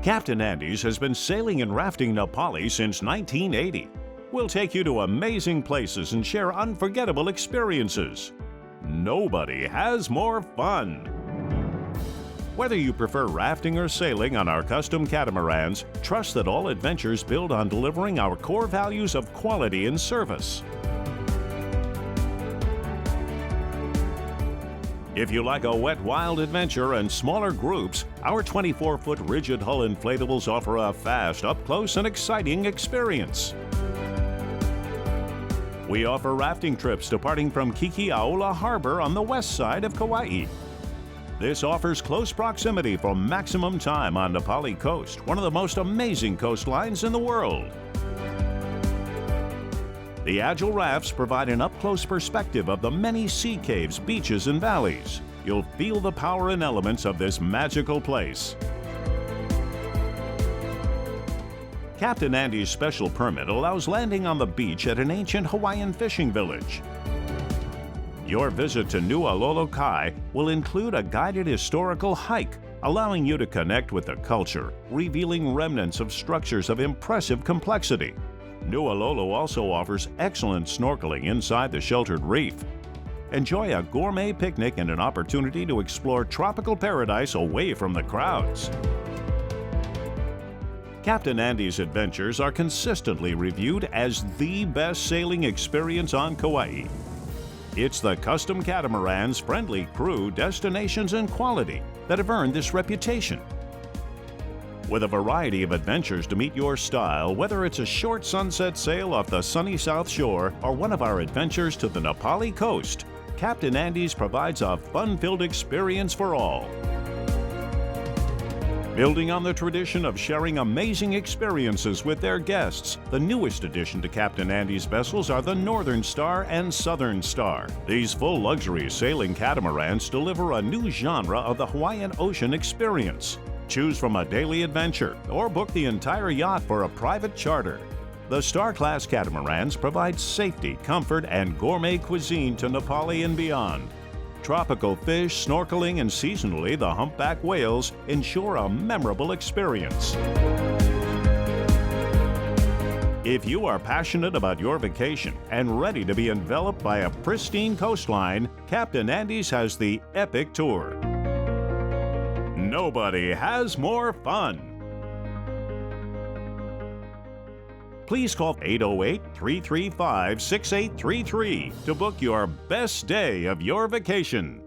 Captain Andy's has been sailing and rafting to Pali since 1980. We'll take you to amazing places and share unforgettable experiences. Nobody has more fun. Whether you prefer rafting or sailing on our custom catamarans, trust that all adventures build on delivering our core values of quality and service. If you like a wet, wild adventure and smaller groups, our 24-foot rigid hull inflatables offer a fast, up-close, and exciting experience. We offer rafting trips departing from Kikiaula Harbor on the west side of Kauai. This offers close proximity for maximum time on the Pali coast, one of the most amazing coastlines in the world. The agile rafts provide an up-close perspective of the many sea caves, beaches, and valleys. You'll feel the power and elements of this magical place. Captain Andy's special permit allows landing on the beach at an ancient Hawaiian fishing village. Your visit to Nu'ualo'olo Kai will include a guided historical hike, allowing you to connect with the culture, revealing remnants of structures of impressive complexity. Nu'ualo'olo also offers excellent snorkeling inside the sheltered reef. Enjoy a gourmet picnic and an opportunity to explore tropical paradise away from the crowds. Captain Andy's adventures are consistently reviewed as the best sailing experience on Kauai. It's the custom catamarans, friendly crew, destinations, and quality that have earned this reputation. With a variety of adventures to meet your style, whether it's a short sunset sail off the sunny South Shore or one of our adventures to the Nepali coast, Captain Andy's provides a fun-filled experience for all. Building on the tradition of sharing amazing experiences with their guests, the newest addition to Captain Andy's vessels are the Northern Star and Southern Star. These full luxury sailing catamarans deliver a new genre of the Hawaiian ocean experience. Choose from a daily adventure or book the entire yacht for a private charter. The Star-class catamarans provide safety, comfort, and gourmet cuisine to Nepali and beyond. Tropical fish, snorkeling, and seasonally the humpback whales ensure a memorable experience. If you are passionate about your vacation and ready to be enveloped by a pristine coastline, Captain Andy's has the epic tour. Nobody has more fun. Please call 808-335-6833 to book your best day of your vacation.